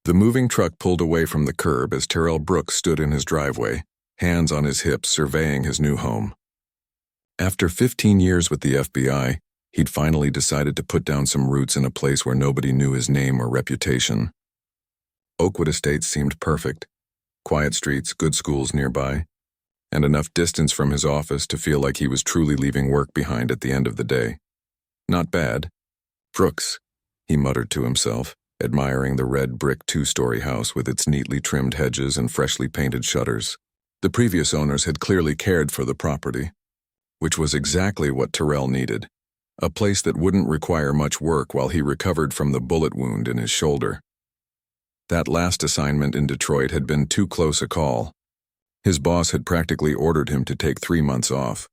The moving truck pulled away from the curb as Terrell Brooks stood in his driveway, hands on his hips surveying his new home. After 15 years with the FBI, he'd finally decided to put down some roots in a place where nobody knew his name or reputation. Oakwood Estates seemed perfect. Quiet streets, good schools nearby, and enough distance from his office to feel like he was truly leaving work behind at the end of the day. Not bad. Brooks, he muttered to himself, admiring the red brick two-story house with its neatly trimmed hedges and freshly painted shutters. The previous owners had clearly cared for the property, which was exactly what Terrell needed, a place that wouldn't require much work while he recovered from the bullet wound in his shoulder. That last assignment in Detroit had been too close a call. His boss had practically ordered him to take 3 months off.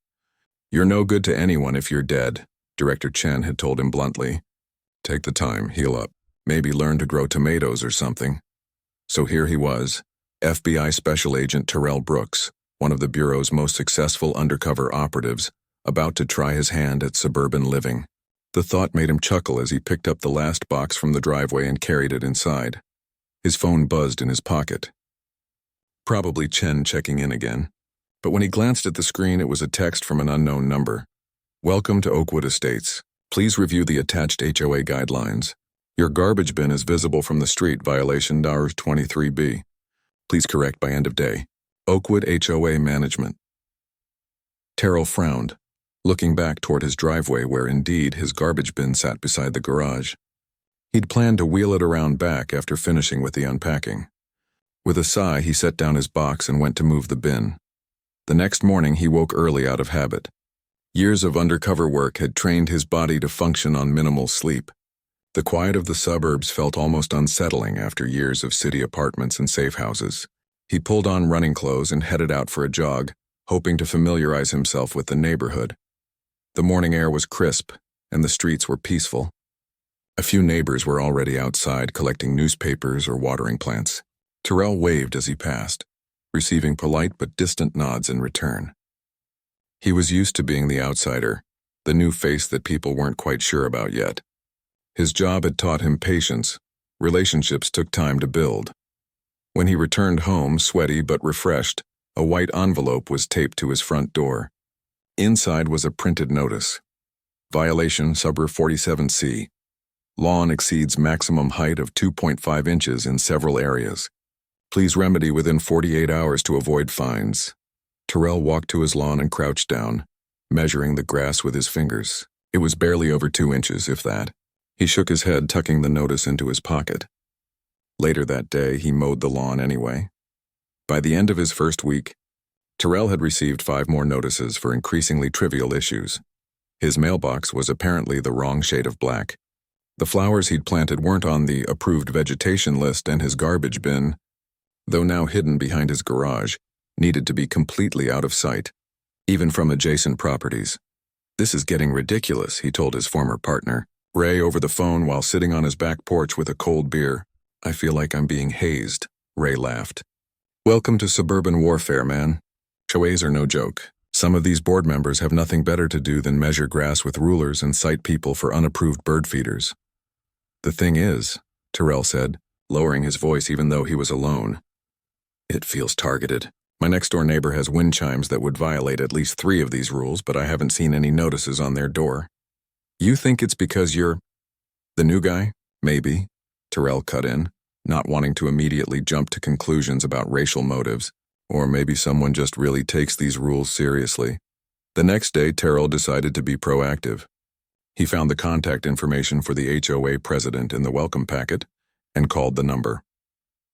"You're no good to anyone if you're dead," Director Chen had told him bluntly. "Take the time, heal up. Maybe learn to grow tomatoes or something." So here he was, FBI Special Agent Terrell Brooks, one of the Bureau's most successful undercover operatives, about to try his hand at suburban living. The thought made him chuckle as he picked up the last box from the driveway and carried it inside. His phone buzzed in his pocket. Probably Chen checking in again. But when he glanced at the screen, it was a text from an unknown number. "Welcome to Oakwood Estates. Please review the attached HOA guidelines. Your garbage bin is visible from the street, violation $23B. Please correct by end of day. Oakwood HOA Management." Terrell frowned, looking back toward his driveway where indeed his garbage bin sat beside the garage. He'd planned to wheel it around back after finishing with the unpacking. With a sigh, he set down his box and went to move the bin. The next morning, he woke early out of habit. Years of undercover work had trained his body to function on minimal sleep. The quiet of the suburbs felt almost unsettling after years of city apartments and safe houses. He pulled on running clothes and headed out for a jog, hoping to familiarize himself with the neighborhood. The morning air was crisp, and the streets were peaceful. A few neighbors were already outside collecting newspapers or watering plants. Terrell waved as he passed, receiving polite but distant nods in return. He was used to being the outsider, the new face that people weren't quite sure about yet. His job had taught him patience. Relationships took time to build. When he returned home, sweaty but refreshed, a white envelope was taped to his front door. Inside was a printed notice. Violation Subref 47C. Lawn exceeds maximum height of 2.5 inches in several areas. Please remedy within 48 hours to avoid fines. Terrell walked to his lawn and crouched down, measuring the grass with his fingers. It was barely over 2 inches, if that. He shook his head, tucking the notice into his pocket. Later that day, he mowed the lawn anyway. By the end of his first week, Terrell had received 5 more notices for increasingly trivial issues. His mailbox was apparently the wrong shade of black. The flowers he'd planted weren't on the approved vegetation list, and his garbage bin, though now hidden behind his garage, needed to be completely out of sight, even from adjacent properties. "This is getting ridiculous," he told his former partner, Ray, over the phone while sitting on his back porch with a cold beer. "I feel like I'm being hazed," Ray laughed. "Welcome to suburban warfare, man. HOAs are no joke. Some of these board members have nothing better to do than measure grass with rulers and cite people for unapproved bird feeders." "The thing is," Terrell said, lowering his voice even though he was alone, "it feels targeted. My next-door neighbor has wind chimes that would violate at least 3 of these rules, but I haven't seen any notices on their door." "You think it's because you're the new guy?" "Maybe," Terrell cut in, not wanting to immediately jump to conclusions about racial motives. "Or maybe someone just really takes these rules seriously." The next day, Terrell decided to be proactive. He found the contact information for the HOA president in the welcome packet and called the number.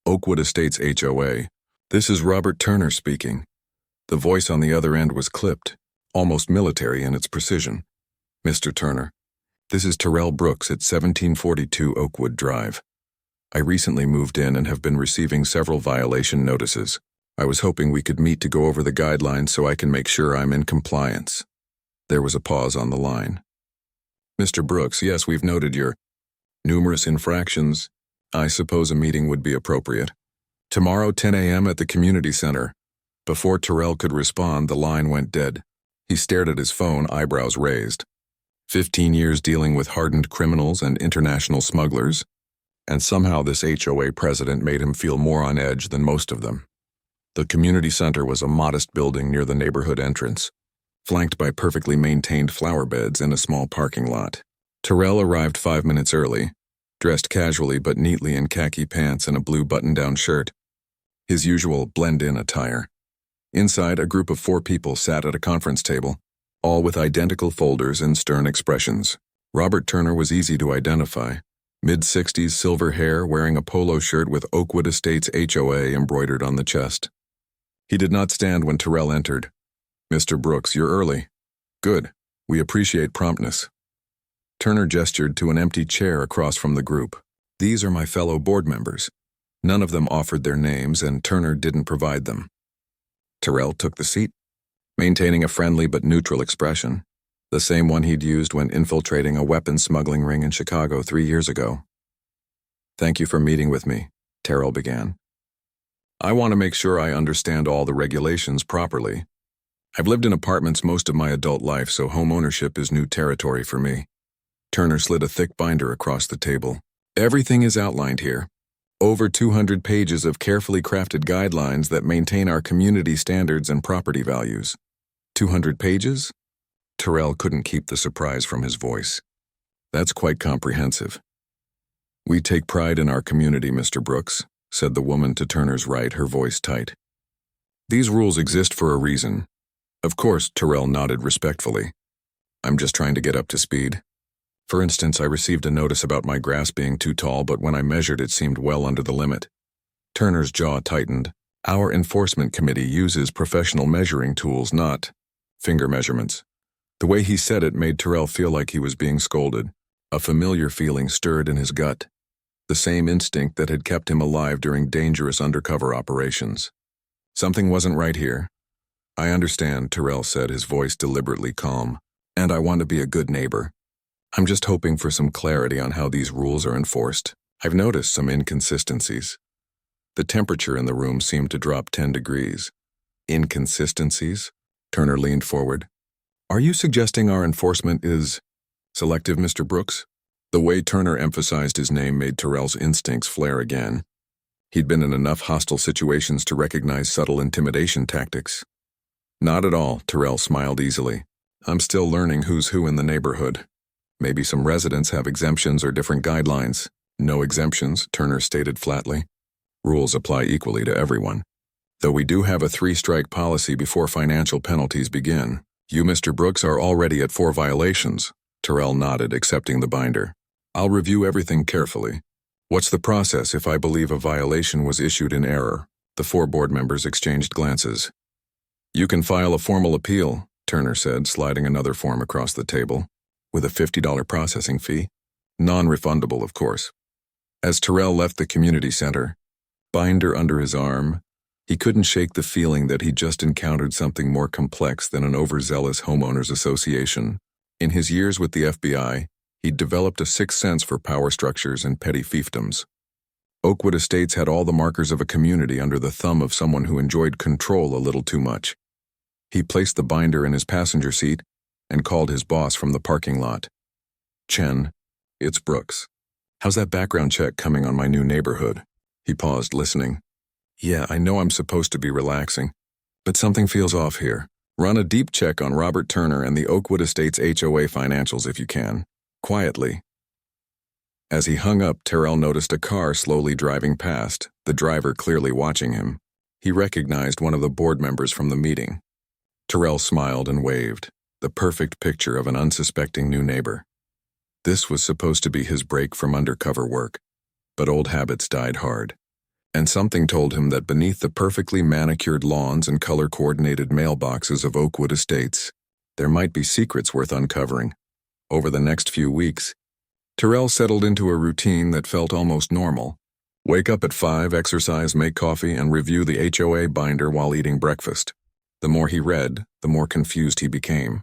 "Oakwood Estates HOA. This is Robert Turner speaking." The voice on the other end was clipped, almost military in its precision. "Mr. Turner, this is Terrell Brooks at 1742 Oakwood Drive. I recently moved in and have been receiving several violation notices. I was hoping we could meet to go over the guidelines so I can make sure I'm in compliance." There was a pause on the line. "Mr. Brooks, yes, we've noted your numerous infractions. I suppose a meeting would be appropriate. Tomorrow, 10 a.m. at the community center." Before Terrell could respond, the line went dead. He stared at his phone, eyebrows raised. 15 years dealing with hardened criminals and international smugglers. and somehow this HOA president made him feel more on edge than most of them. The community center was a modest building near the neighborhood entrance, flanked by perfectly maintained flower beds and a small parking lot. Terrell arrived 5 minutes early, dressed casually but neatly in khaki pants and a blue button-down shirt, his usual blend-in attire. Inside, a group of 4 people sat at a conference table, all with identical folders and stern expressions. Robert Turner was easy to identify, mid-60s, silver hair, wearing a polo shirt with Oakwood Estates HOA embroidered on the chest. He did not stand when Terrell entered. "Mr. Brooks, you're early." "Good. We appreciate promptness." Turner gestured to an empty chair across from the group. "These are my fellow board members." None of them offered their names, and Turner didn't provide them. Terrell took the seat, maintaining a friendly but neutral expression, the same one he'd used when infiltrating a weapons smuggling ring in Chicago 3 years ago. "Thank you for meeting with me," Terrell began. "I want to make sure I understand all the regulations properly. I've lived in apartments most of my adult life, so home ownership is new territory for me." Turner slid a thick binder across the table. "Everything is outlined here. Over 200 pages of carefully crafted guidelines that maintain our community standards and property values." 200 pages? Terrell couldn't keep the surprise from his voice. "That's quite comprehensive." "We take pride in our community, Mr. Brooks," said the woman to Turner's right, her voice tight. "These rules exist for a reason." "Of course," Terrell nodded respectfully. "I'm just trying to get up to speed. For instance, I received a notice about my grass being too tall, but when I measured it seemed well under the limit." Turner's jaw tightened. "Our enforcement committee uses professional measuring tools, not finger measurements." The way he said it made Terrell feel like he was being scolded. A familiar feeling stirred in his gut, the same instinct that had kept him alive during dangerous undercover operations. Something wasn't right here. "I understand," Terrell said, his voice deliberately calm. "And I want to be a good neighbor. I'm just hoping for some clarity on how these rules are enforced. I've noticed some inconsistencies." The temperature in the room seemed to drop 10 degrees. "Inconsistencies?" Turner leaned forward. "Are you suggesting our enforcement is selective, Mr. Brooks?" The way Turner emphasized his name made Terrell's instincts flare again. He'd been in enough hostile situations to recognize subtle intimidation tactics. "Not at all," Terrell smiled easily. "I'm still learning who's who in the neighborhood. Maybe some residents have exemptions or different guidelines." "No exemptions," Turner stated flatly. "Rules apply equally to everyone. Though we do have a 3-strike policy before financial penalties begin. You, Mr. Brooks, are already at 4 violations." Terrell nodded, accepting the binder. "I'll review everything carefully. What's the process if I believe a violation was issued in error?" The 4 board members exchanged glances. "You can file a formal appeal," Turner said, sliding another form across the table. "With a $50 processing fee. Non-refundable, of course." As Terrell left the community center, binder under his arm, he couldn't shake the feeling that he'd just encountered something more complex than an overzealous homeowners association. In his years with the FBI, he'd developed a sixth sense for power structures and petty fiefdoms. Oakwood Estates had all the markers of a community under the thumb of someone who enjoyed control a little too much. He placed the binder in his passenger seat and called his boss from the parking lot. "Chen, it's Brooks. How's that background check coming on my new neighborhood?" He paused, listening. "Yeah, I know I'm supposed to be relaxing, but something feels off here. Run a deep check on Robert Turner and the Oakwood Estates HOA financials if you can. Quietly." As he hung up, Terrell noticed a car slowly driving past, the driver clearly watching him. He recognized one of the board members from the meeting. Terrell smiled and waved, the perfect picture of an unsuspecting new neighbor. This was supposed to be his break from undercover work, but old habits died hard. And something told him that beneath the perfectly manicured lawns and color-coordinated mailboxes of Oakwood Estates, there might be secrets worth uncovering. Over the next few weeks, Terrell settled into a routine that felt almost normal. Wake up at 5, exercise, make coffee, and review the HOA binder while eating breakfast. The more he read, the more confused he became.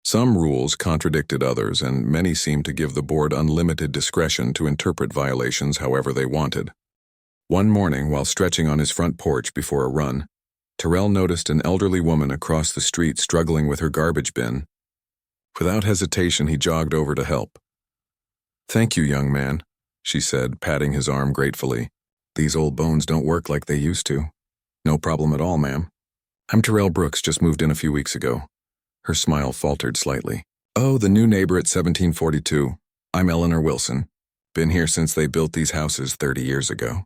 Some rules contradicted others, and many seemed to give the board unlimited discretion to interpret violations however they wanted. One morning, while stretching on his front porch before a run, Terrell noticed an elderly woman across the street struggling with her garbage bin. Without hesitation, he jogged over to help. "Thank you, young man. she said, patting his arm gratefully. "These old bones don't work like they used to." "No problem at all, ma'am. I'm Terrell Brooks, just moved in a few weeks ago." Her smile faltered slightly. "Oh, the new neighbor at 1742. I'm Eleanor Wilson. Been here since they built these houses 30 years ago."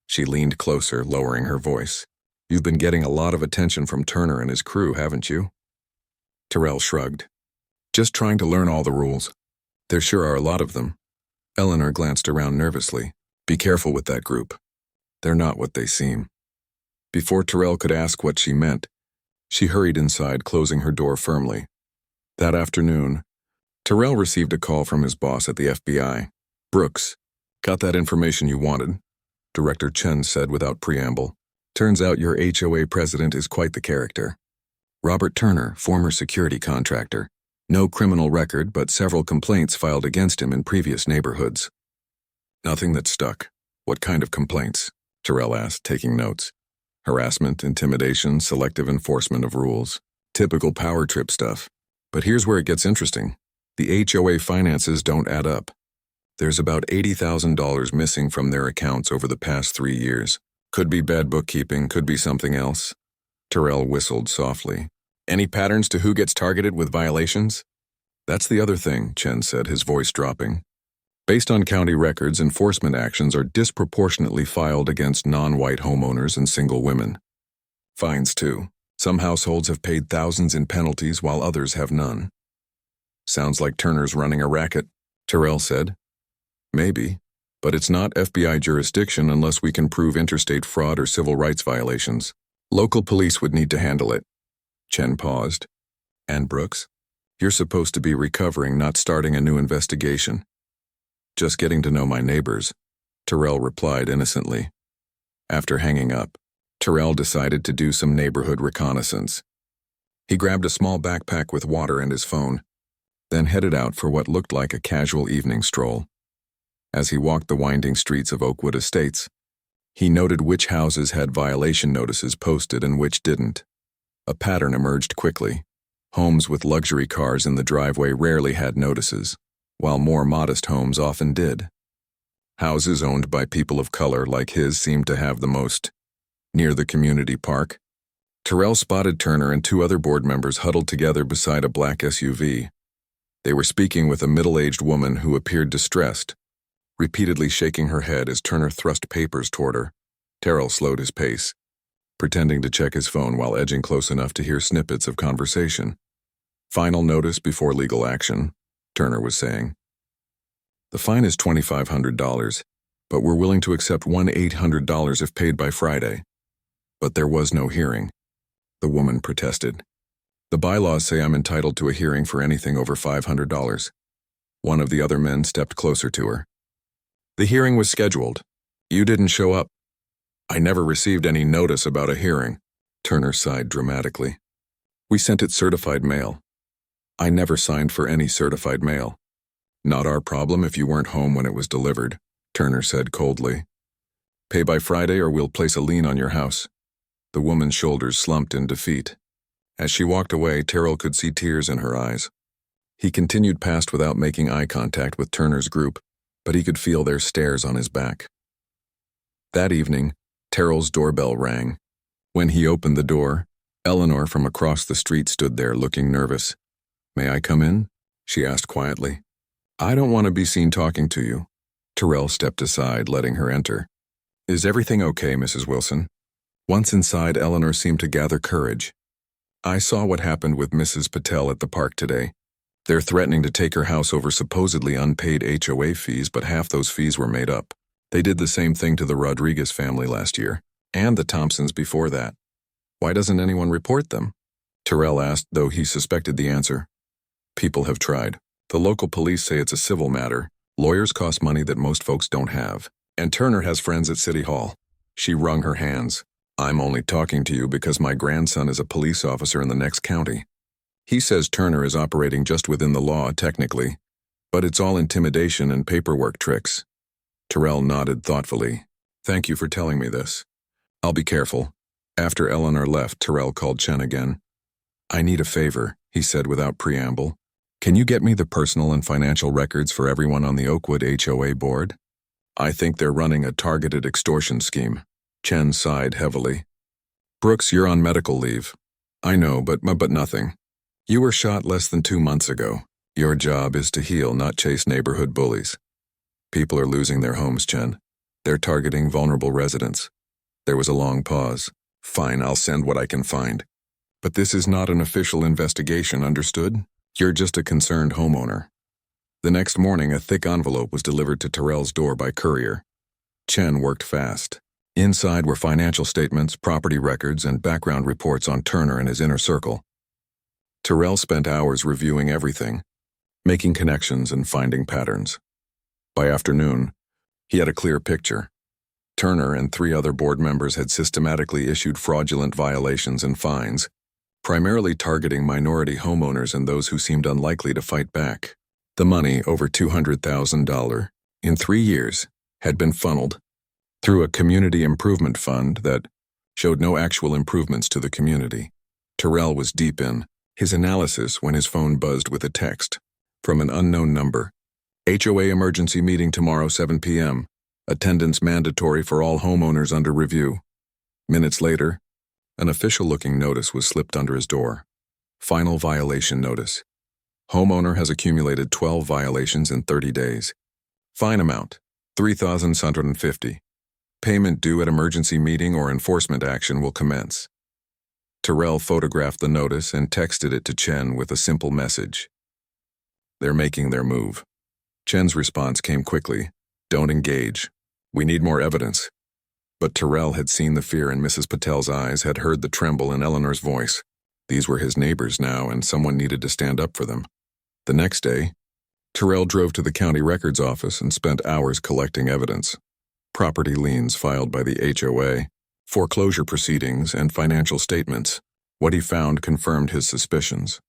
She leaned closer, lowering her voice. "You've been getting a lot of attention from Turner and his crew, haven't you?" Terrell shrugged. "Just trying to learn all the rules. There sure are a lot of them." Eleanor glanced around nervously. "Be careful with that group. They're not what they seem." Before Terrell could ask what she meant, she hurried inside, closing her door firmly. That afternoon, Terrell received a call from his boss at the FBI. "Brooks, got that information you wanted?" Director Chen said without preamble. "Turns out your HOA president is quite the character. Robert Turner, former security contractor. No criminal record, but several complaints filed against him in previous neighborhoods." "Nothing that stuck. What kind of complaints?" Terrell asked, taking notes. "Harassment, intimidation, selective enforcement of rules. Typical power trip stuff. But here's where it gets interesting. The HOA finances don't add up. There's about $80,000 missing from their accounts over the past 3 years. Could be bad bookkeeping, could be something else." Terrell whistled softly. "Any patterns to who gets targeted with violations?" "That's the other thing," Chen said, his voice dropping. "Based on county records, enforcement actions are disproportionately filed against non-white homeowners and single women. Fines, too. Some households have paid thousands in penalties while others have none." "Sounds like Turner's running a racket," Terrell said. "Maybe, but it's not FBI jurisdiction unless we can prove interstate fraud or civil rights violations. Local police would need to handle it." Chen paused. "And Brooks? You're supposed to be recovering, not starting a new investigation." "Just getting to know my neighbors," Terrell replied innocently. After hanging up, Terrell decided to do some neighborhood reconnaissance. He grabbed a small backpack with water and his phone, then headed out for what looked like a casual evening stroll. As he walked the winding streets of Oakwood Estates, he noted which houses had violation notices posted and which didn't. A pattern emerged quickly. Homes with luxury cars in the driveway rarely had notices, while more modest homes often did. Houses owned by people of color like his seemed to have the most. Near the community park, Terrell spotted Turner and 2 other board members huddled together beside a black SUV. They were speaking with a middle-aged woman who appeared distressed, repeatedly shaking her head as Turner thrust papers toward her. Terrell slowed his pace, pretending to check his phone while edging close enough to hear snippets of conversation. "Final notice before legal action," Turner was saying. "The fine is $2,500, but we're willing to accept $1,800 if paid by Friday." "But there was no hearing," the woman protested. "The bylaws say I'm entitled to a hearing for anything over $500. One of the other men stepped closer to her. "The hearing was scheduled. You didn't show up." "I never received any notice about a hearing," Turner sighed dramatically. "We sent it certified mail." "I never signed for any certified mail." "Not our problem if you weren't home when it was delivered," Turner said coldly. "Pay by Friday or we'll place a lien on your house." The woman's shoulders slumped in defeat. As she walked away, Terrell could see tears in her eyes. He continued past without making eye contact with Turner's group, but he could feel their stares on his back. That evening, Terrell's doorbell rang. When he opened the door, Eleanor from across the street stood there looking nervous. "May I come in?" she asked quietly. "I don't want to be seen talking to you." Terrell stepped aside, letting her enter. "Is everything okay, Mrs. Wilson?" Once inside, Eleanor seemed to gather courage. "I saw what happened with Mrs. Patel at the park today. They're threatening to take her house over supposedly unpaid HOA fees, but half those fees were made up. They did the same thing to the Rodriguez family last year, and the Thompsons before that. Why doesn't anyone report them?" Terrell asked, though he suspected the answer. "People have tried. The local police say it's a civil matter. Lawyers cost money that most folks don't have. And Turner has friends at City Hall." She wrung her hands. "I'm only talking to you because my grandson is a police officer in the next county. He says Turner is operating just within the law, technically, but it's all intimidation and paperwork tricks." Terrell nodded thoughtfully. "Thank you for telling me this. I'll be careful." After Eleanor left, Terrell called Chen again. "I need a favor," he said without preamble. "Can you get me the personal and financial records for everyone on the Oakwood HOA board?" I think they're running a targeted extortion scheme. Chen sighed heavily. Brooks, you're on medical leave. I know, but nothing. You were shot less than 2 months ago. Your job is to heal, not chase neighborhood bullies. People are losing their homes, Chen. They're targeting vulnerable residents. There was a long pause. Fine, I'll send what I can find. But this is not an official investigation, understood? You're just a concerned homeowner. The next morning, a thick envelope was delivered to Terrell's door by courier. Chen worked fast. Inside were financial statements, property records, and background reports on Turner and his inner circle. Terrell spent hours reviewing everything, making connections and finding patterns. By afternoon, he had a clear picture. Turner and 3 other board members had systematically issued fraudulent violations and fines, primarily targeting minority homeowners and those who seemed unlikely to fight back. The money, over $200,000, in 3 years, had been funneled through a community improvement fund that showed no actual improvements to the community. Terrell was deep in his analysis when his phone buzzed with a text from an unknown number. HOA emergency meeting tomorrow, 7 p.m. Attendance mandatory for all homeowners under review. Minutes later, an official-looking notice was slipped under his door. Final violation notice. Homeowner has accumulated 12 violations in 30 days. Fine amount, $3,650. Payment due at emergency meeting or enforcement action will commence. Terrell photographed the notice and texted it to Chen with a simple message. They're making their move. Chen's response came quickly. Don't engage. We need more evidence. But Terrell had seen the fear in Mrs. Patel's eyes, had heard the tremble in Eleanor's voice. These were his neighbors now, and someone needed to stand up for them. The next day, Terrell drove to the county records office and spent hours collecting evidence. Property liens filed by the HOA, foreclosure proceedings, and financial statements. What he found confirmed his suspicions.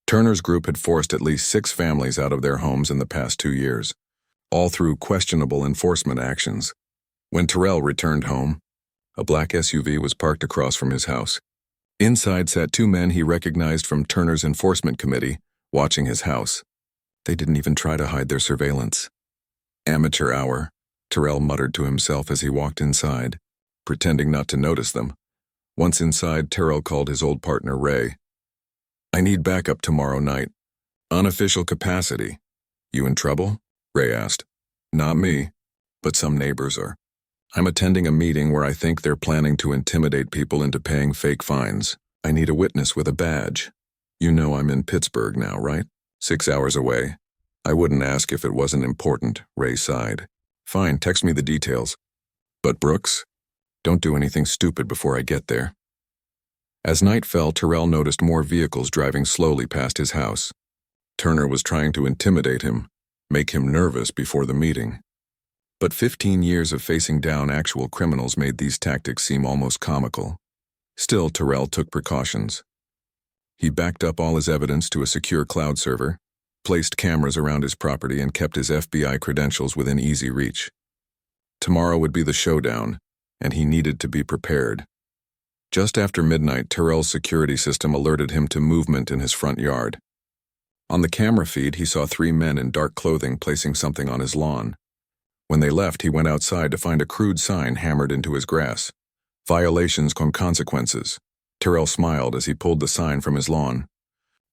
Turner's group had forced at least 6 families out of their homes in the past 2 years, all through questionable enforcement actions. When Terrell returned home, a black SUV was parked across from his house. Inside sat 2 men he recognized from Turner's enforcement committee, watching his house. They didn't even try to hide their surveillance. Amateur hour, Terrell muttered to himself as he walked inside, pretending not to notice them. Once inside, Terrell called his old partner, Ray. I need backup tomorrow night. Unofficial capacity. You in trouble? Ray asked. Not me, but some neighbors are. I'm attending a meeting where I think they're planning to intimidate people into paying fake fines. I need a witness with a badge. You know I'm in Pittsburgh now, right? 6 hours away. I wouldn't ask if it wasn't important, Ray sighed. Fine, text me the details. But Brooks, don't do anything stupid before I get there. As night fell, Terrell noticed more vehicles driving slowly past his house. Turner was trying to intimidate him, make him nervous before the meeting. But 15 years of facing down actual criminals made these tactics seem almost comical. Still, Terrell took precautions. He backed up all his evidence to a secure cloud server, placed cameras around his property, and kept his FBI credentials within easy reach. Tomorrow would be the showdown, and he needed to be prepared. Just after midnight, Terrell's security system alerted him to movement in his front yard. On the camera feed, he saw 3 men in dark clothing placing something on his lawn. When they left, he went outside to find a crude sign hammered into his grass. Violations con consequences. Terrell smiled as he pulled the sign from his lawn.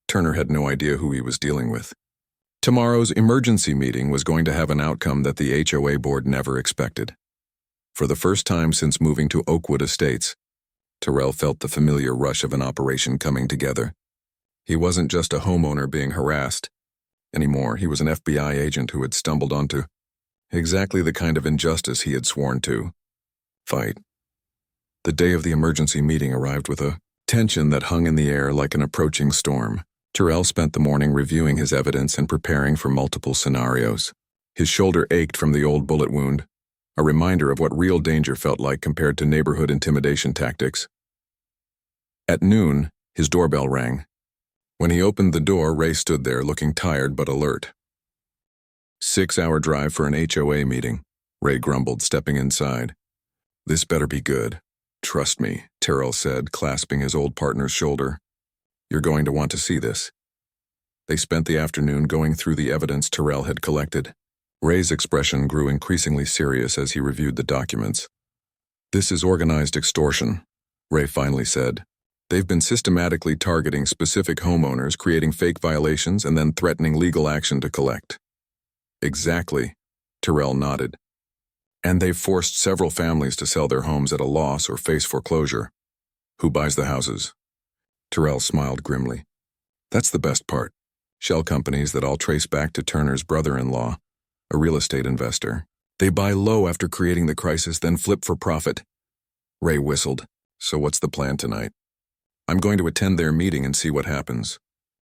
Turner had no idea who he was dealing with. Tomorrow's emergency meeting was going to have an outcome that the HOA board never expected. For the first time since moving to Oakwood Estates, Terrell felt the familiar rush of an operation coming together. He wasn't just a homeowner being harassed. Anymore, he was an FBI agent who had stumbled onto exactly the kind of injustice he had sworn to fight. The day of the emergency meeting arrived with a tension that hung in the air like an approaching storm. Terrell spent the morning reviewing his evidence and preparing for multiple scenarios. His shoulder ached from the old bullet wound, a reminder of what real danger felt like compared to neighborhood intimidation tactics. At noon, his doorbell rang. When he opened the door, Ray stood there looking tired but alert. 6-hour drive for an HOA meeting, Ray grumbled, stepping inside. This better be good. Trust me, Terrell said, clasping his old partner's shoulder. You're going to want to see this. They spent the afternoon going through the evidence Terrell had collected. Ray's expression grew increasingly serious as he reviewed the documents. "This is organized extortion," Ray finally said. "They've been systematically targeting specific homeowners, creating fake violations, and then threatening legal action to collect." "Exactly," Terrell nodded. "And they've forced several families to sell their homes at a loss or face foreclosure." "Who buys the houses?" Terrell smiled grimly. "That's the best part. Shell companies that I'll trace back to Turner's brother-in-law, a real estate investor. They buy low after creating the crisis, then flip for profit." Ray whistled. "So what's the plan tonight?" "I'm going to attend their meeting and see what happens.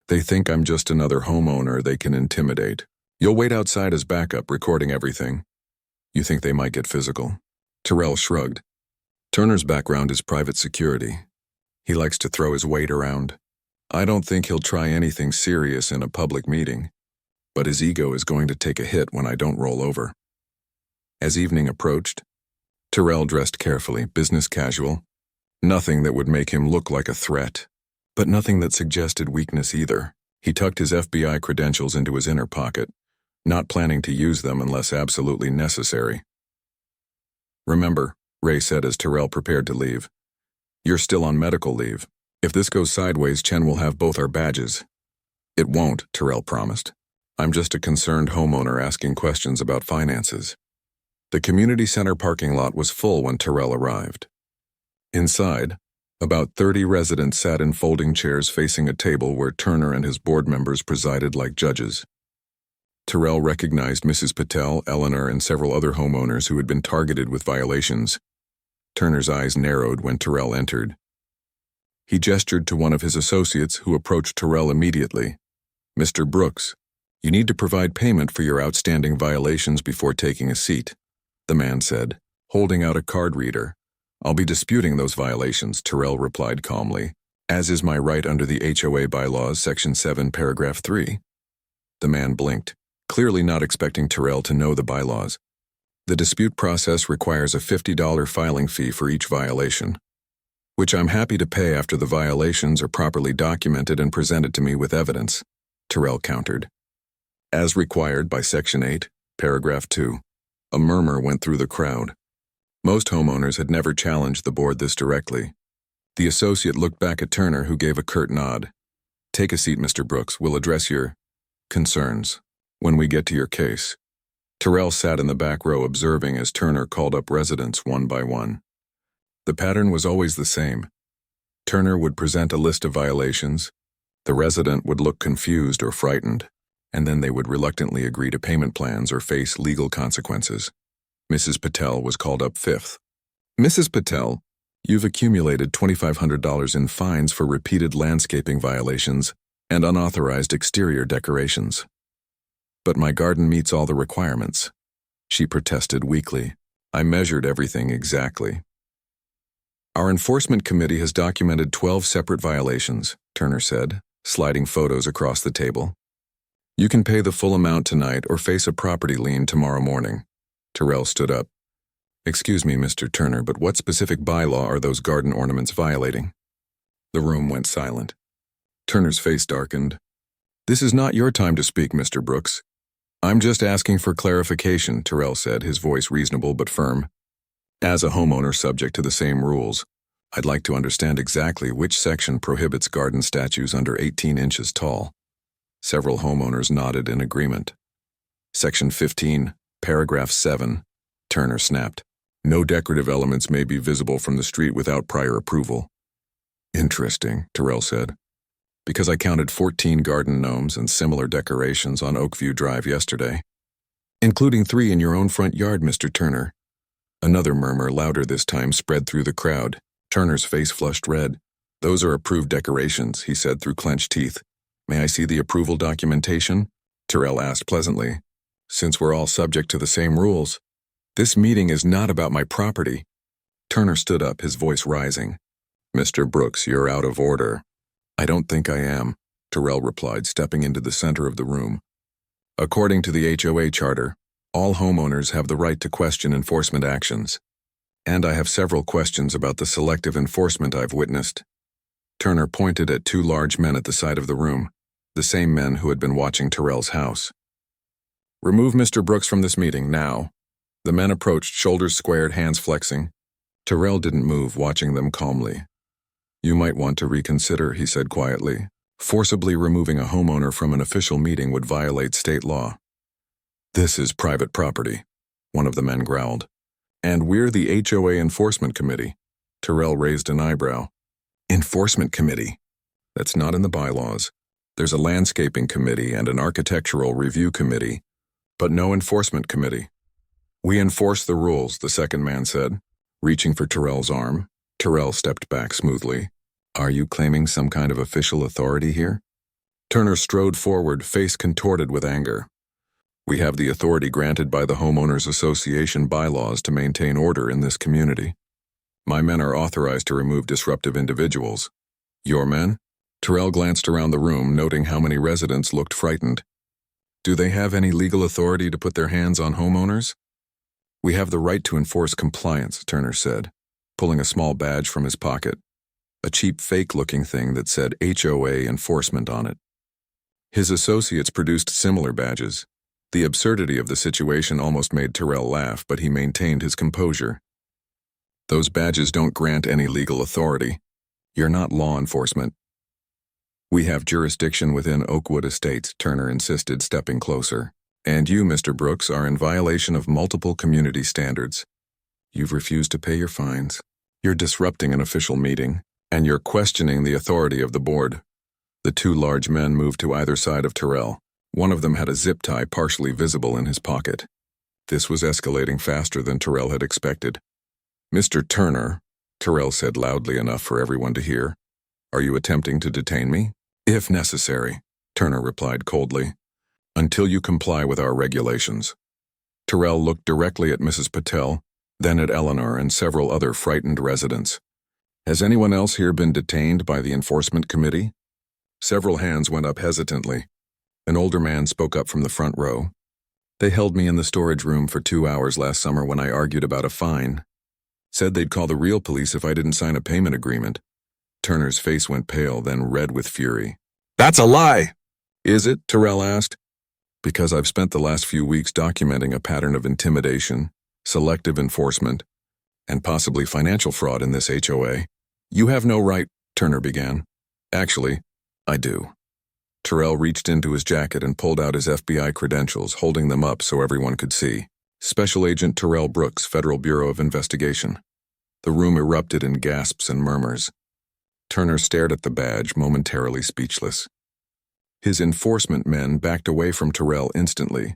They think I'm just another homeowner they can intimidate. You'll wait outside as backup, recording everything." "You think they might get physical?" Terrell shrugged. "Turner's background is private security. He likes to throw his weight around. I don't think he'll try anything serious in a public meeting, but his ego is going to take a hit when I don't roll over." As evening approached, Terrell dressed carefully, business casual. Nothing that would make him look like a threat, but nothing that suggested weakness either. He tucked his FBI credentials into his inner pocket, not planning to use them unless absolutely necessary. "Remember," Ray said as Terrell prepared to leave, "you're still on medical leave. If this goes sideways, Chen will have both our badges." "It won't," Terrell promised. "I'm just a concerned homeowner asking questions about finances." The community center parking lot was full when Terrell arrived. Inside, about 30 residents sat in folding chairs facing a table where Turner and his board members presided like judges. Terrell recognized Mrs. Patel, Eleanor, and several other homeowners who had been targeted with violations. Turner's eyes narrowed when Terrell entered. He gestured to one of his associates, who approached Terrell immediately. "Mr. Brooks, you need to provide payment for your outstanding violations before taking a seat," the man said, holding out a card reader. "I'll be disputing those violations," Terrell replied calmly, "as is my right under the HOA bylaws, Section 7, Paragraph 3. The man blinked, clearly not expecting Terrell to know the bylaws. "The dispute process requires a $50 filing fee for each violation, which I'm happy to pay after the violations are properly documented and presented to me with evidence," Terrell countered. "As required by Section 8, Paragraph 2. A murmur went through the crowd. Most homeowners had never challenged the board this directly. The associate looked back at Turner, who gave a curt nod. "Take a seat, Mr. Brooks. We'll address your concerns when we get to your case." Terrell sat in the back row observing as Turner called up residents one by one. The pattern was always the same. Turner would present a list of violations, the resident would look confused or frightened, and then they would reluctantly agree to payment plans or face legal consequences. Mrs. Patel was called up fifth. "Mrs. Patel, you've accumulated $2,500 in fines for repeated landscaping violations and unauthorized exterior decorations." "But my garden meets all the requirements," she protested weakly. "I measured everything exactly." "Our enforcement committee has documented 12 separate violations," Turner said, sliding photos across the table. "You can pay the full amount tonight or face a property lien tomorrow morning." Terrell stood up. "Excuse me, Mr. Turner, but what specific bylaw are those garden ornaments violating?" The room went silent. Turner's face darkened. "This is not your time to speak, Mr. Brooks. I'm just asking for clarification," Terrell said, his voice reasonable but firm. "As a homeowner subject to the same rules, I'd like to understand exactly which section prohibits garden statues under 18 inches tall." Several homeowners nodded in agreement. "Section 15, Paragraph 7, Turner snapped. "No decorative elements may be visible from the street without prior approval." "Interesting," Terrell said, "because I counted 14 garden gnomes and similar decorations on Oakview Drive yesterday, including 3 in your own front yard, Mr. Turner." Another murmur, louder this time, spread through the crowd. Turner's face flushed red. "Those are approved decorations," he said through clenched teeth. "May I see the approval documentation?" Terrell asked pleasantly. "Since we're all subject to the same rules, this meeting is not about my property." Turner stood up, his voice rising. "Mr. Brooks, you're out of order." "I don't think I am," Terrell replied, stepping into the center of the room. "According to the HOA charter, all homeowners have the right to question enforcement actions. And I have several questions about the selective enforcement I've witnessed." Turner pointed at 2 large men at the side of the room, the same men who had been watching Terrell's house. Remove Mr. Brooks from this meeting, now. The men approached, shoulders squared, hands flexing. Terrell didn't move, watching them calmly. You might want to reconsider, he said quietly. Forcibly removing a homeowner from an official meeting would violate state law. This is private property, one of the men growled. And we're the HOA Enforcement Committee. Terrell raised an eyebrow. Enforcement Committee? That's not in the bylaws. There's a landscaping committee and an architectural review committee, but no enforcement committee. We enforce the rules, the second man said, reaching for Terrell's arm. Terrell stepped back smoothly. Are you claiming some kind of official authority here? Turner strode forward, face contorted with anger. We have the authority granted by the Homeowners Association bylaws to maintain order in this community. My men are authorized to remove disruptive individuals. Your men? Terrell glanced around the room, noting how many residents looked frightened. Do they have any legal authority to put their hands on homeowners? We have the right to enforce compliance, Turner said, pulling a small badge from his pocket, a cheap fake-looking thing that said HOA Enforcement on it. His associates produced similar badges. The absurdity of the situation almost made Terrell laugh, but he maintained his composure. Those badges don't grant any legal authority. You're not law enforcement. We have jurisdiction within Oakwood Estates, Turner insisted, stepping closer. And you, Mr. Brooks, are in violation of multiple community standards. You've refused to pay your fines. You're disrupting an official meeting, and you're questioning the authority of the board. The two large men moved to either side of Terrell. One of them had a zip tie partially visible in his pocket. This was escalating faster than Terrell had expected. Mr. Turner, Terrell said loudly enough for everyone to hear, are you attempting to detain me? If necessary, Turner replied coldly. Until you comply with our regulations. Terrell looked directly at Mrs. Patel, then at Eleanor and several other frightened residents. Has anyone else here been detained by the enforcement committee? Several hands went up hesitantly. An older man spoke up from the front row. They held me in the storage room for 2 hours last summer when I argued about a fine. Said they'd call the real police if I didn't sign a payment agreement. Turner's face went pale, then red with fury. That's a lie! Is it? Terrell asked. Because I've spent the last few weeks documenting a pattern of intimidation, selective enforcement, and possibly financial fraud in this HOA. You have no right, Turner began. Actually, I do. Terrell reached into his jacket and pulled out his FBI credentials, holding them up so everyone could see. Special Agent Terrell Brooks, Federal Bureau of Investigation. The room erupted in gasps and murmurs. Turner stared at the badge, momentarily speechless. His enforcement men backed away from Terrell instantly.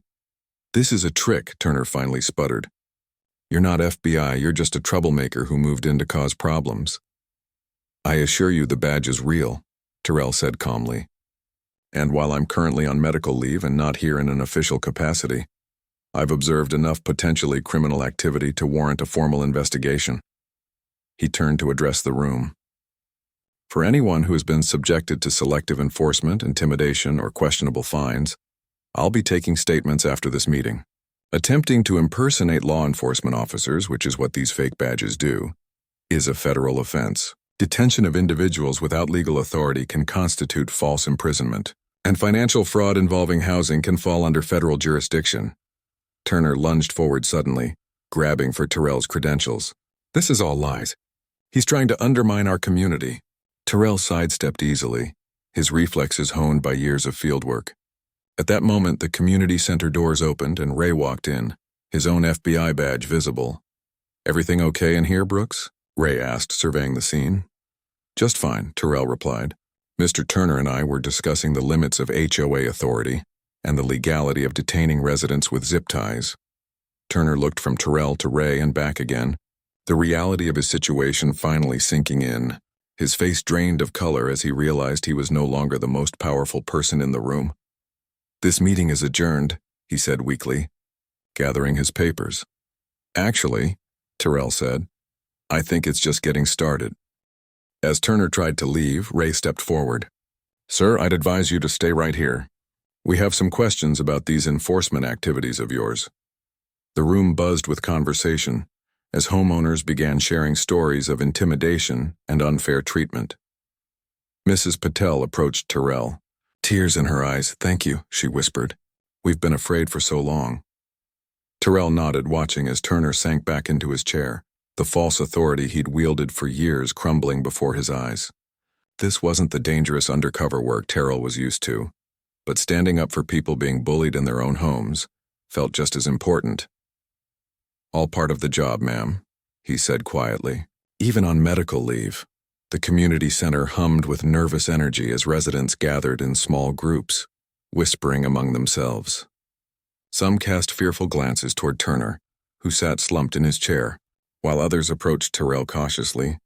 This is a trick, Turner finally sputtered. You're not FBI, you're just a troublemaker who moved in to cause problems. I assure you the badge is real, Terrell said calmly. And while I'm currently on medical leave and not here in an official capacity, I've observed enough potentially criminal activity to warrant a formal investigation. He turned to address the room. For anyone who has been subjected to selective enforcement, intimidation, or questionable fines, I'll be taking statements after this meeting. Attempting to impersonate law enforcement officers, which is what these fake badges do, is a federal offense. Detention of individuals without legal authority can constitute false imprisonment, and financial fraud involving housing can fall under federal jurisdiction. Turner lunged forward suddenly, grabbing for Terrell's credentials. This is all lies. He's trying to undermine our community. Terrell sidestepped easily, his reflexes honed by years of fieldwork. At that moment, the community center doors opened and Ray walked in, his own FBI badge visible. Everything okay in here, Brooks? Ray asked, surveying the scene. Just fine, Terrell replied. Mr. Turner and I were discussing the limits of HOA authority and the legality of detaining residents with zip ties. Turner looked from Terrell to Ray and back again, the reality of his situation finally sinking in. His face drained of color as he realized he was no longer the most powerful person in the room. This meeting is adjourned, he said weakly, gathering his papers. Actually, Terrell said, I think it's just getting started. As Turner tried to leave, Ray stepped forward. Sir, I'd advise you to stay right here. We have some questions about these enforcement activities of yours. The room buzzed with conversation as homeowners began sharing stories of intimidation and unfair treatment. Mrs. Patel approached Terrell, tears in her eyes. Thank you, she whispered. We've been afraid for so long. Terrell nodded, watching as Turner sank back into his chair, the false authority he'd wielded for years crumbling before his eyes. This wasn't the dangerous undercover work Terrell was used to, but standing up for people being bullied in their own homes felt just as important. "All part of the job, ma'am," he said quietly. Even on medical leave, the community center hummed with nervous energy as residents gathered in small groups, whispering among themselves. Some cast fearful glances toward Turner, who sat slumped in his chair, while others approached Terrell cautiously,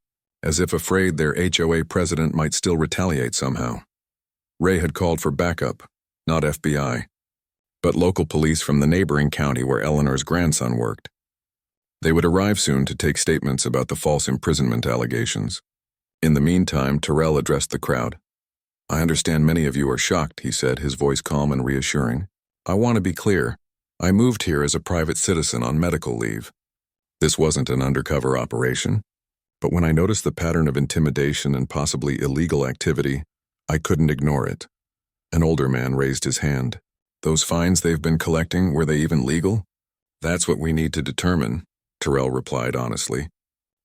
as if afraid their HOA president might still retaliate somehow. Ray had called for backup, not FBI, but local police from the neighboring county where Eleanor's grandson worked. They would arrive soon to take statements about the false imprisonment allegations. In the meantime, Terrell addressed the crowd. "I understand many of you are shocked," he said, his voice calm and reassuring. "I want to be clear. I moved here as a private citizen on medical leave. This wasn't an undercover operation, but when I noticed the pattern of intimidation and possibly illegal activity, I couldn't ignore it." An older man raised his hand. "Those fines they've been collecting, were they even legal?" "That's what we need to determine," Terrell replied honestly.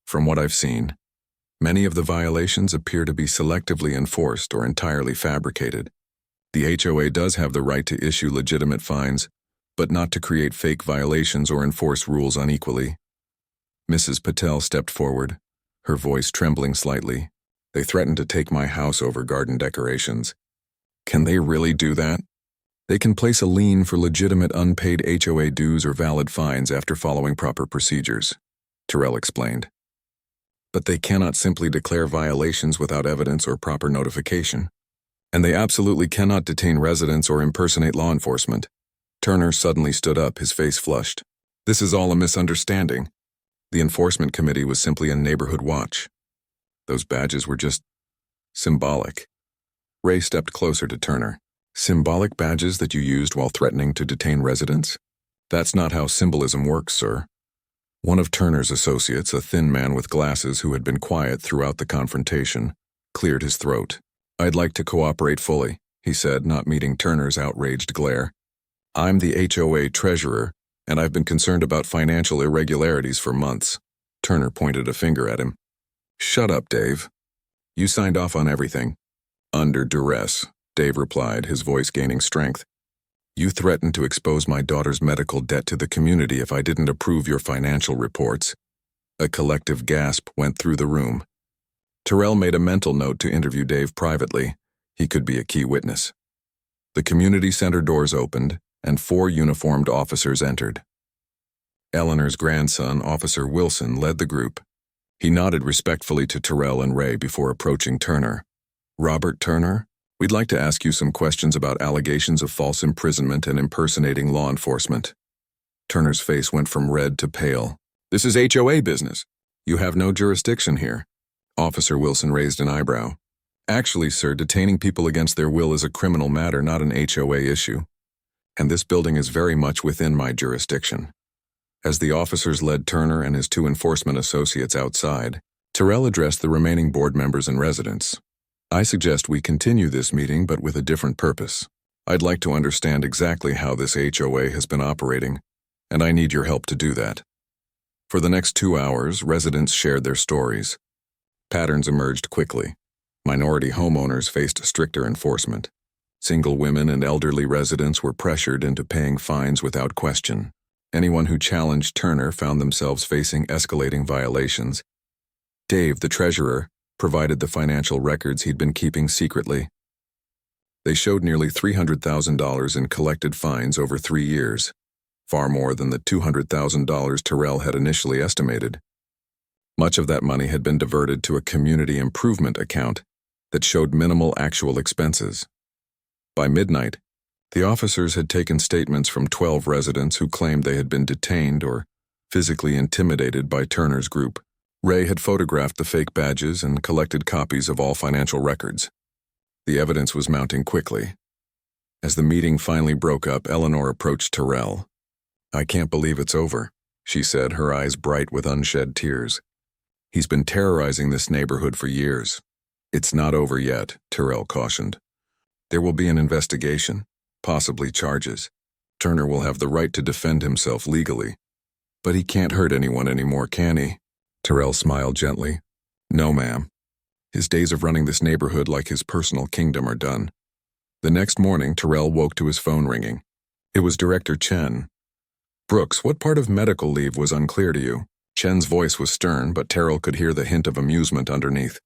"From what I've seen, many of the violations appear to be selectively enforced or entirely fabricated. The HOA does have the right to issue legitimate fines, but not to create fake violations or enforce rules unequally." Mrs. Patel stepped forward, her voice trembling slightly. "They threatened to take my house over garden decorations. Can they really do that? They can place a lien for legitimate unpaid HOA dues or valid fines after following proper procedures," Terrell explained. "But they cannot simply declare violations without evidence or proper notification. And they absolutely cannot detain residents or impersonate law enforcement." Turner suddenly stood up, his face flushed. "This is all a misunderstanding. The enforcement committee was simply a neighborhood watch. Those badges were just symbolic." Ray stepped closer to Turner. "Symbolic badges that you used while threatening to detain residents? That's not how symbolism works, sir." One of Turner's associates, a thin man with glasses who had been quiet throughout the confrontation, cleared his throat. "I'd like to cooperate fully," he said, not meeting Turner's outraged glare. "I'm the HOA treasurer, and I've been concerned about financial irregularities for months." Turner pointed a finger at him. "Shut up, Dave. You signed off on everything." "Under duress," Dave replied, his voice gaining strength. "You threatened to expose my daughter's medical debt to the community if I didn't approve your financial reports." A collective gasp went through the room. Terrell made a mental note to interview Dave privately. He could be a key witness. The community center doors opened, and 4 uniformed officers entered. Eleanor's grandson, Officer Wilson, led the group. He nodded respectfully to Terrell and Ray before approaching Turner. "Robert Turner, we'd like to ask you some questions about allegations of false imprisonment and impersonating law enforcement." Turner's face went from red to pale. "This is HOA business. You have no jurisdiction here." Officer Wilson raised an eyebrow. "Actually, sir, detaining people against their will is a criminal matter, not an HOA issue. And this building is very much within my jurisdiction." As the officers led Turner and his 2 enforcement associates outside, Terrell addressed the remaining board members and residents. "I suggest we continue this meeting, but with a different purpose. I'd like to understand exactly how this HOA has been operating, and I need your help to do that." For the next 2 hours, residents shared their stories. Patterns emerged quickly. Minority homeowners faced stricter enforcement. Single women and elderly residents were pressured into paying fines without question. Anyone who challenged Turner found themselves facing escalating violations. Dave, the treasurer, provided the financial records he'd been keeping secretly. They showed nearly $300,000 in collected fines over 3 years, far more than the $200,000 Terrell had initially estimated. Much of that money had been diverted to a community improvement account that showed minimal actual expenses. By midnight, the officers had taken statements from 12 residents who claimed they had been detained or physically intimidated by Turner's group. Ray had photographed the fake badges and collected copies of all financial records. The evidence was mounting quickly. As the meeting finally broke up, Eleanor approached Terrell. "I can't believe it's over," she said, her eyes bright with unshed tears. "He's been terrorizing this neighborhood for years." "It's not over yet," Terrell cautioned. "There will be an investigation, possibly charges. Turner will have the right to defend himself legally. But he can't hurt anyone anymore, can he? Terrell smiled gently. No, ma'am. His days of running this neighborhood like his personal kingdom are done. The next morning, Terrell woke to his phone ringing. It was Director Chen. Brooks, what part of medical leave was unclear to you? Chen's voice was stern, but Terrell could hear the hint of amusement underneath.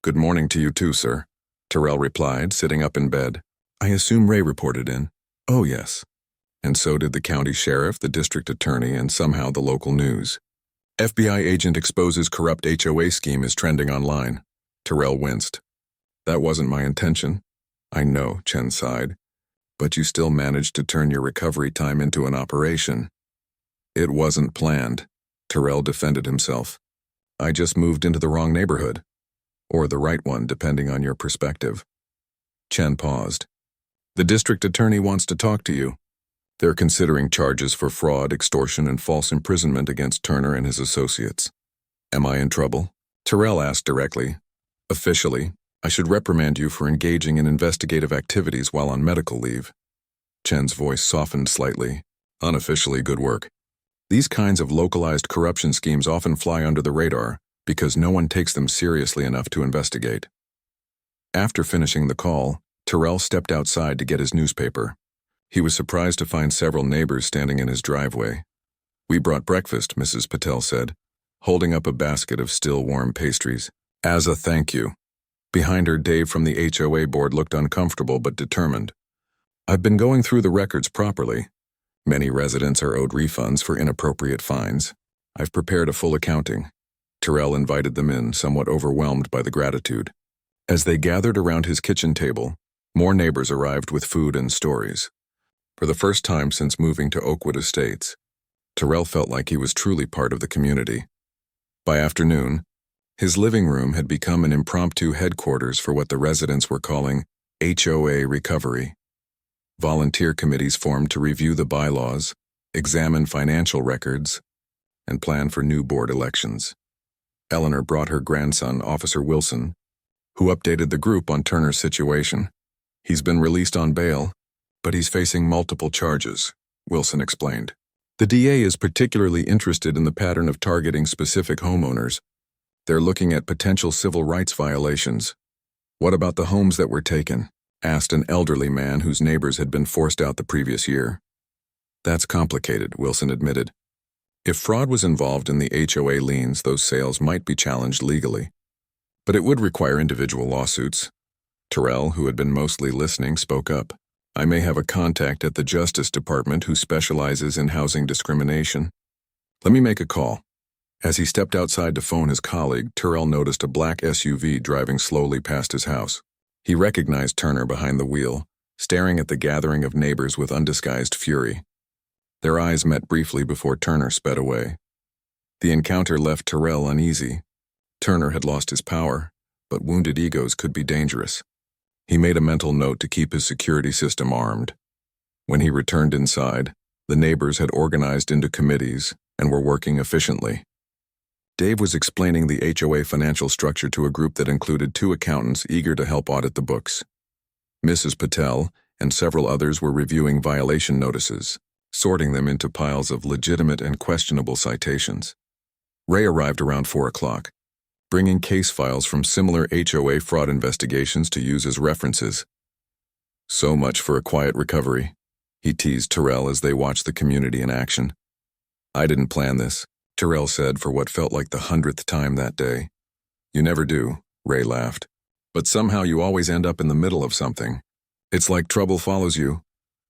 Good morning to you too, sir, Terrell replied, sitting up in bed. I assume Ray reported in. Oh, yes. And so did the county sheriff, the district attorney, and somehow the local news. FBI agent exposes corrupt HOA scheme is trending online. Terrell winced. That wasn't my intention. I know, Chen sighed. But you still managed to turn your recovery time into an operation. It wasn't planned, Terrell defended himself. I just moved into the wrong neighborhood. Or the right one, depending on your perspective. Chen paused. The district attorney wants to talk to you. They're considering charges for fraud, extortion, and false imprisonment against Turner and his associates. Am I in trouble? Terrell asked directly. Officially, I should reprimand you for engaging in investigative activities while on medical leave. Chen's voice softened slightly. Unofficially, good work. These kinds of localized corruption schemes often fly under the radar because no one takes them seriously enough to investigate. After finishing the call, Terrell stepped outside to get his newspaper. He was surprised to find several neighbors standing in his driveway. We brought breakfast, Mrs. Patel said, holding up a basket of still warm pastries. As a thank you. Behind her, Dave from the HOA board looked uncomfortable but determined. I've been going through the records properly. Many residents are owed refunds for inappropriate fines. I've prepared a full accounting. Terrell invited them in, somewhat overwhelmed by the gratitude. As they gathered around his kitchen table, more neighbors arrived with food and stories. For the first time since moving to Oakwood Estates, Terrell felt like he was truly part of the community. By afternoon, his living room had become an impromptu headquarters for what the residents were calling HOA recovery. Volunteer committees formed to review the bylaws, examine financial records, and plan for new board elections. Eleanor brought her grandson, Officer Wilson, who updated the group on Turner's situation. He's been released on bail, but he's facing multiple charges, Wilson explained. The DA is particularly interested in the pattern of targeting specific homeowners. They're looking at potential civil rights violations. What about the homes that were taken? Asked an elderly man whose neighbors had been forced out the previous year. That's complicated, Wilson admitted. If fraud was involved in the HOA liens, those sales might be challenged legally. But it would require individual lawsuits. Terrell, who had been mostly listening, spoke up. I may have a contact at the Justice Department who specializes in housing discrimination. Let me make a call. As he stepped outside to phone his colleague, Terrell noticed a black SUV driving slowly past his house. He recognized Turner behind the wheel, staring at the gathering of neighbors with undisguised fury. Their eyes met briefly before Turner sped away. The encounter left Terrell uneasy. Turner had lost his power, but wounded egos could be dangerous. He made a mental note to keep his security system armed. When he returned inside, the neighbors had organized into committees and were working efficiently. Dave was explaining the HOA financial structure to a group that included 2 accountants eager to help audit the books. Mrs. Patel and several others were reviewing violation notices, sorting them into piles of legitimate and questionable citations. Ray arrived around 4 o'clock, bringing case files from similar HOA fraud investigations to use as references. So much for a quiet recovery, he teased Terrell as they watched the community in action. I didn't plan this, Terrell said for what felt like the 100th time that day. You never do, Ray laughed. But somehow you always end up in the middle of something. It's like trouble follows you.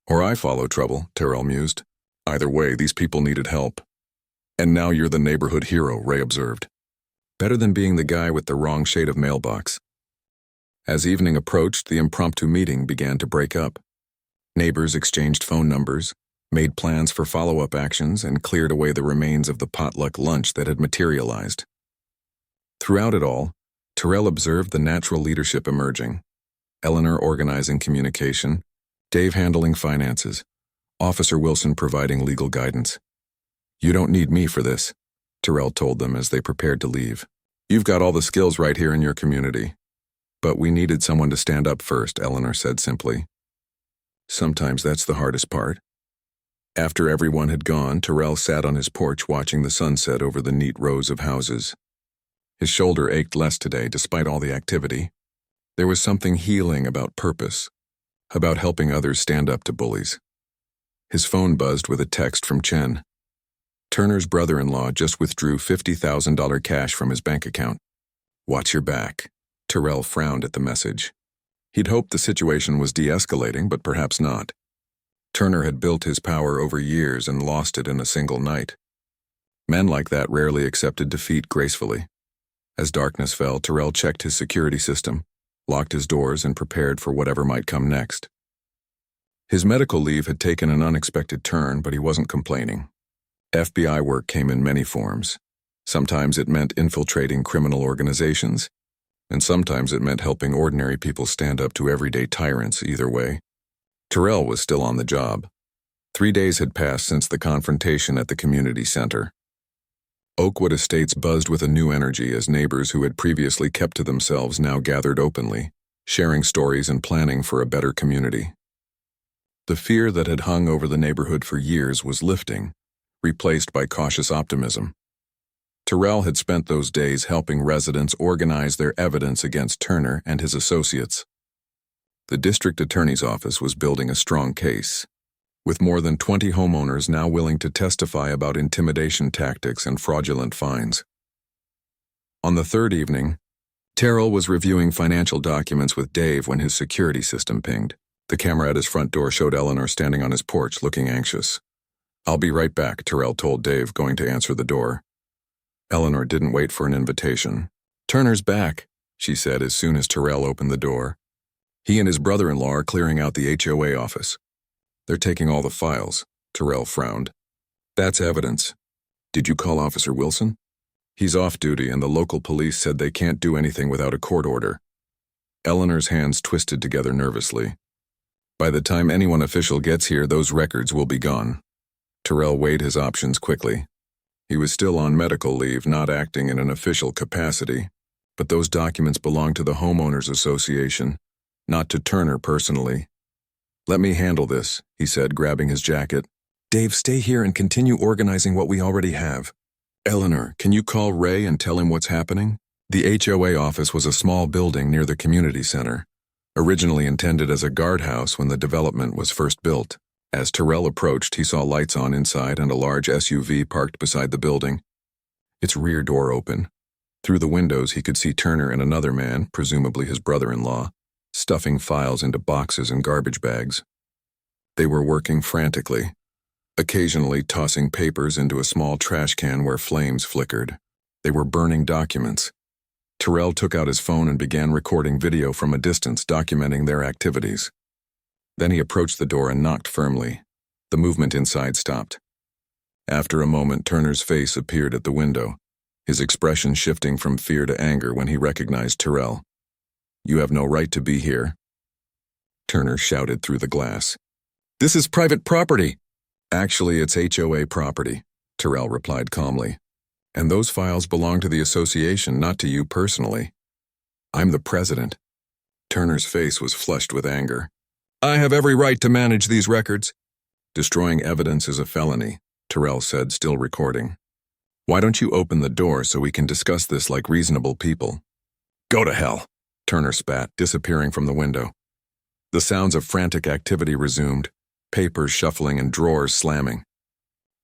Or I follow trouble, Terrell mused. Either way, these people needed help. And now you're the neighborhood hero, Ray observed. Better than being the guy with the wrong shade of mailbox. As evening approached, the impromptu meeting began to break up. Neighbors exchanged phone numbers, made plans for follow-up actions, and cleared away the remains of the potluck lunch that had materialized. Throughout it all, Terrell observed the natural leadership emerging. Eleanor organizing communication, Dave handling finances, Officer Wilson providing legal guidance. You don't need me for this, Terrell told them as they prepared to leave. You've got all the skills right here in your community. But we needed someone to stand up first, Eleanor said simply. Sometimes that's the hardest part. After everyone had gone, Terrell sat on his porch watching the sunset over the neat rows of houses. His shoulder ached less today despite all the activity. There was something healing about purpose, about helping others stand up to bullies. His phone buzzed with a text from Chen. Turner's brother-in-law just withdrew $50,000 cash from his bank account. "Watch your back." Terrell frowned at the message. He'd hoped the situation was de-escalating, but perhaps not. Turner had built his power over years and lost it in a single night. Men like that rarely accepted defeat gracefully. As darkness fell, Terrell checked his security system, locked his doors, and prepared for whatever might come next. His medical leave had taken an unexpected turn, but he wasn't complaining. FBI work came in many forms. Sometimes it meant infiltrating criminal organizations, and sometimes it meant helping ordinary people stand up to everyday tyrants. Either way, Terrell was still on the job. 3 days had passed since the confrontation at the community center. Oakwood Estates buzzed with a new energy as neighbors who had previously kept to themselves now gathered openly, sharing stories and planning for a better community. The fear that had hung over the neighborhood for years was lifting, replaced by cautious optimism. Terrell had spent those days helping residents organize their evidence against Turner and his associates. The district attorney's office was building a strong case, with more than 20 homeowners now willing to testify about intimidation tactics and fraudulent fines. On the third evening, Terrell was reviewing financial documents with Dave when his security system pinged. The camera at his front door showed Eleanor standing on his porch, looking anxious. "I'll be right back," Terrell told Dave, going to answer the door. Eleanor didn't wait for an invitation. "Turner's back," she said as soon as Terrell opened the door. "He and his brother-in-law are clearing out the HOA office. They're taking all the files." Terrell frowned. "That's evidence. Did you call Officer Wilson?" "He's off duty, and the local police said they can't do anything without a court order." Eleanor's hands twisted together nervously. "By the time anyone official gets here, those records will be gone." Terrell weighed his options quickly. He was still on medical leave, not acting in an official capacity, but those documents belonged to the Homeowners Association, not to Turner personally. "Let me handle this," he said, grabbing his jacket. "Dave, stay here and continue organizing what we already have. Eleanor, can you call Ray and tell him what's happening?" The HOA office was a small building near the community center, originally intended as a guardhouse when the development was first built. As Terrell approached, he saw lights on inside and a large SUV parked beside the building, its rear door open. Through the windows, he could see Turner and another man, presumably his brother-in-law, stuffing files into boxes and garbage bags. They were working frantically, occasionally tossing papers into a small trash can where flames flickered. They were burning documents. Terrell took out his phone and began recording video from a distance, documenting their activities. Then he approached the door and knocked firmly. The movement inside stopped. After a moment, Turner's face appeared at the window, his expression shifting from fear to anger when he recognized Terrell. "You have no right to be here," Turner shouted through the glass. "This is private property." "Actually, it's HOA property," Terrell replied calmly. "And those files belong to the association, not to you personally. I'm the president." Turner's face was flushed with anger. "I have every right to manage these records." "Destroying evidence is a felony," Terrell said, still recording. "Why don't you open the door so we can discuss this like reasonable people?" "Go to hell," Turner spat, disappearing from the window. The sounds of frantic activity resumed, papers shuffling and drawers slamming.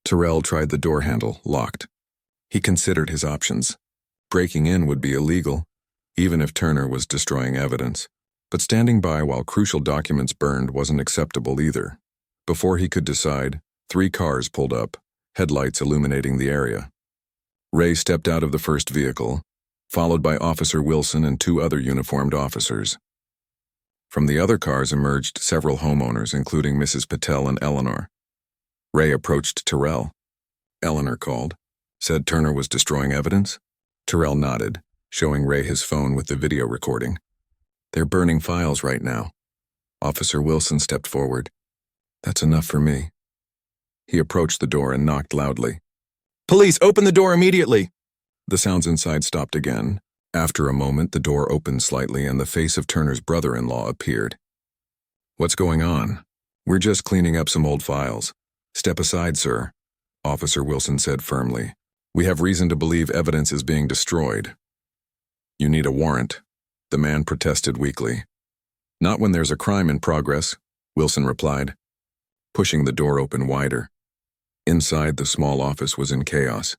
Terrell tried the door handle, locked. He considered his options. Breaking in would be illegal, even if Turner was destroying evidence. But standing by while crucial documents burned wasn't acceptable either. Before he could decide, 3 cars pulled up, headlights illuminating the area. Ray stepped out of the first vehicle, followed by Officer Wilson and 2 other uniformed officers. From the other cars emerged several homeowners, including Mrs. Patel and Eleanor. Ray approached Terrell. Eleanor called, said Turner was destroying evidence. Terrell nodded, showing Ray his phone with the video recording. "They're burning files right now." Officer Wilson stepped forward. "That's enough for me." He approached the door and knocked loudly. "Police, open the door immediately!" The sounds inside stopped again. After a moment, the door opened slightly and the face of Turner's brother-in-law appeared. "What's going on?" "We're just cleaning up some old files. "Step aside, sir," Officer Wilson said firmly. "We have reason to believe evidence is being destroyed." "You need a warrant," the man protested weakly. "Not when there's a crime in progress," Wilson replied, pushing the door open wider. Inside, the small office was in chaos.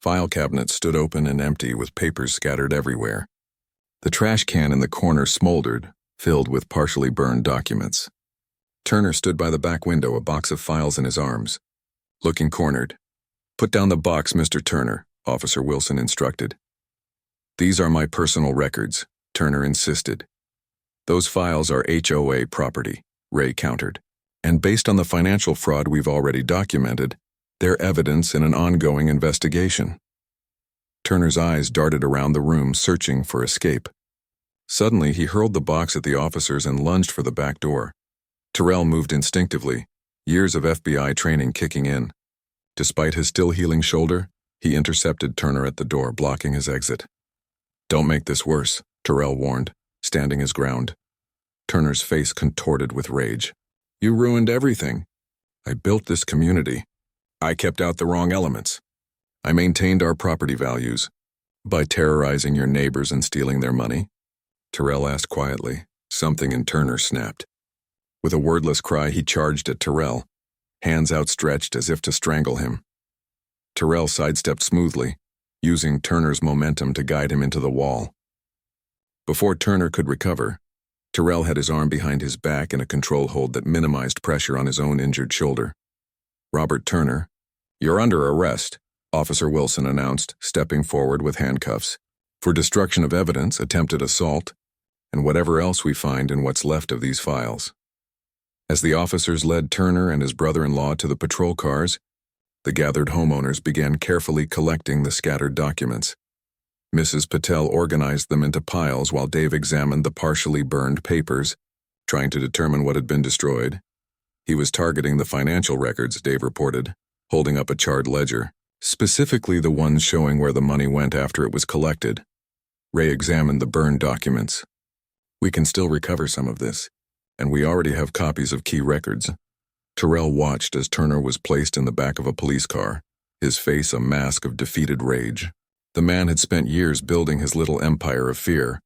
File cabinets stood open and empty with papers scattered everywhere. The trash can in the corner smoldered, filled with partially burned documents. Turner stood by the back window, a box of files in his arms, looking cornered. "Put down the box, Mr. Turner," Officer Wilson instructed. "These are my personal records," Turner insisted. "Those files are HOA property," Ray countered. "And based on the financial fraud we've already documented, they're evidence in an ongoing investigation." Turner's eyes darted around the room, searching for escape. Suddenly, he hurled the box at the officers and lunged for the back door. Terrell moved instinctively, years of FBI training kicking in. Despite his still healing shoulder, he intercepted Turner at the door, blocking his exit. "Don't make this worse," Terrell warned, standing his ground. Turner's face contorted with rage. "You ruined everything. I built this community. I kept out the wrong elements. I maintained our property values. By terrorizing your neighbors and stealing their money?" Terrell asked quietly. Something in Turner snapped. With a wordless cry, he charged at Terrell, hands outstretched as if to strangle him. Terrell sidestepped smoothly, using Turner's momentum to guide him into the wall. Before Turner could recover, Terrell had his arm behind his back in a control hold that minimized pressure on his own injured shoulder. "Robert Turner, you're under arrest," Officer Wilson announced, stepping forward with handcuffs, "for destruction of evidence, attempted assault, and whatever else we find in what's left of these files." As the officers led Turner and his brother-in-law to the patrol cars, the gathered homeowners began carefully collecting the scattered documents. Mrs. Patel organized them into piles while Dave examined the partially burned papers, trying to determine what had been destroyed. He was targeting the financial records, Dave reported, holding up a charred ledger, specifically the ones showing where the money went after it was collected. Ray examined the burned documents. "We can still recover some of this, and we already have copies of key records." Terrell watched as Turner was placed in the back of a police car, his face a mask of defeated rage. The man had spent years building his little empire of fear,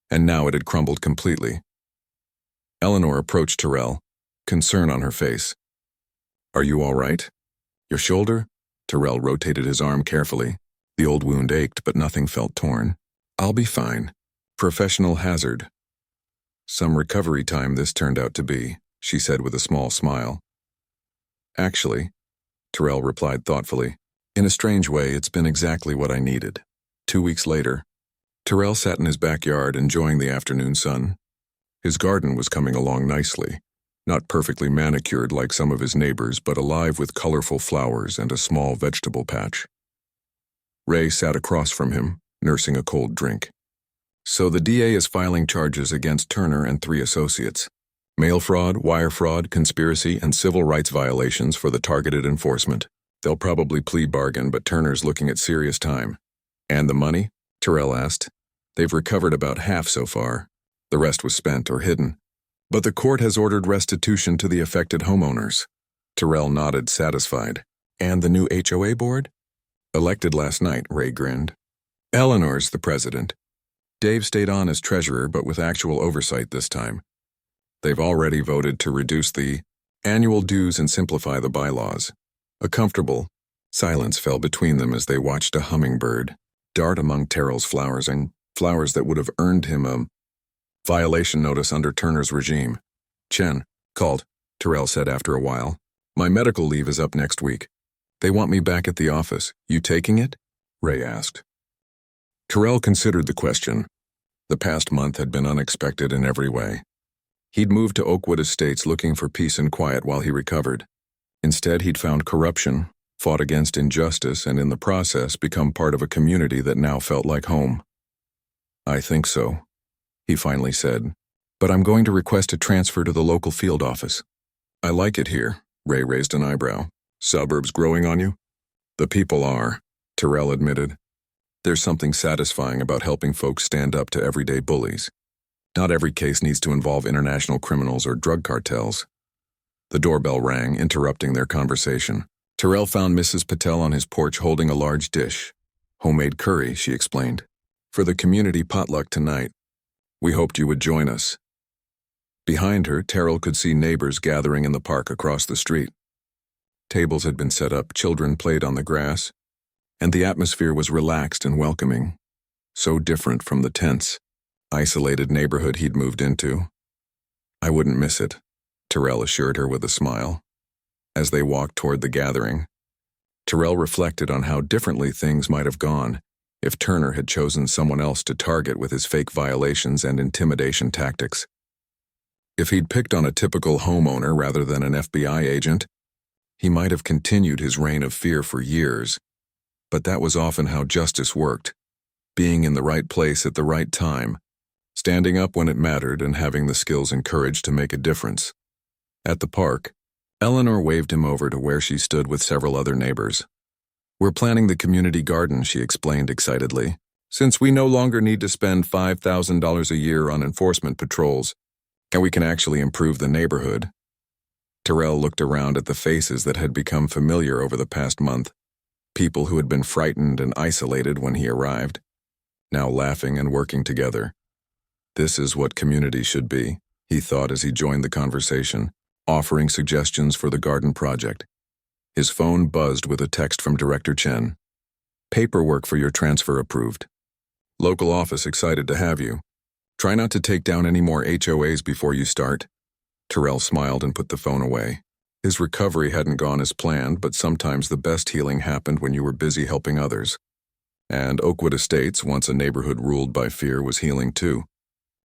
and now it had crumbled completely. Eleanor approached Terrell, concern on her face. "Are you all right? Your shoulder?" Terrell rotated his arm carefully. The old wound ached, but nothing felt torn. "I'll be fine. Professional hazard." "Some recovery time this turned out to be," she said with a small smile. "Actually," Terrell replied thoughtfully, "in a strange way, it's been exactly what I needed." 2 weeks later, Terrell sat in his backyard enjoying the afternoon sun. His garden was coming along nicely, not perfectly manicured like some of his neighbors, but alive with colorful flowers and a small vegetable patch. Ray sat across from him, nursing a cold drink. "So the DA is filing charges against Turner and 3 associates. Mail fraud, wire fraud, conspiracy, and civil rights violations for the targeted enforcement. They'll probably plea bargain, but Turner's looking at serious time." "And the money?" Terrell asked. "They've recovered about half so far. The rest was spent or hidden. But the court has ordered restitution to the affected homeowners." Terrell nodded, satisfied. "And the new HOA board?" "Elected last night," Ray grinned. "Eleanor's the president. Dave stayed on as treasurer, but with actual oversight this time. They've already voted to reduce the annual dues and simplify the bylaws." A comfortable silence fell between them as they watched a hummingbird dart among Terrell's flowers, and flowers that would have earned him a violation notice under Turner's regime. "Chen called," Terrell said after a while. "My medical leave is up next week. They want me back at the office. You taking it?" Ray asked. Terrell considered the question. The past month had been unexpected in every way. He'd moved to Oakwood Estates looking for peace and quiet while he recovered. Instead, he'd found corruption, fought against injustice, and in the process become part of a community that now felt like home. "I think so," he finally said. "But I'm going to request a transfer to the local field office." "I like it here," Ray raised an eyebrow. "Suburbs growing on you?" "The people are," Terrell admitted. "There's something satisfying about helping folks stand up to everyday bullies. Not every case needs to involve international criminals or drug cartels." The doorbell rang, interrupting their conversation. Terrell found Mrs. Patel on his porch holding a large dish. "Homemade curry," she explained. "For the community potluck tonight. We hoped you would join us." Behind her, Terrell could see neighbors gathering in the park across the street. Tables had been set up, children played on the grass, and the atmosphere was relaxed and welcoming. So different from the tense, isolated neighborhood he'd moved into. "I wouldn't miss it," Terrell assured her with a smile. As they walked toward the gathering, Terrell reflected on how differently things might have gone if Turner had chosen someone else to target with his fake violations and intimidation tactics. If he'd picked on a typical homeowner rather than an FBI agent, he might have continued his reign of fear for years. But that was often how justice worked, being in the right place at the right time, standing up when it mattered and having the skills and courage to make a difference. At the park, Eleanor waved him over to where she stood with several other neighbors. "We're planning the community garden," she explained excitedly, "since we no longer need to spend $5,000 a year on enforcement patrols, and we can actually improve the neighborhood." Terrell looked around at the faces that had become familiar over the past month, people who had been frightened and isolated when he arrived, now laughing and working together. This is what community should be, he thought as he joined the conversation, offering suggestions for the garden project. His phone buzzed with a text from Director Chen. "Paperwork for your transfer approved. Local office excited to have you. Try not to take down any more HOAs before you start." Terrell smiled and put the phone away. His recovery hadn't gone as planned, but sometimes the best healing happened when you were busy helping others. And Oakwood Estates, once a neighborhood ruled by fear, was healing too.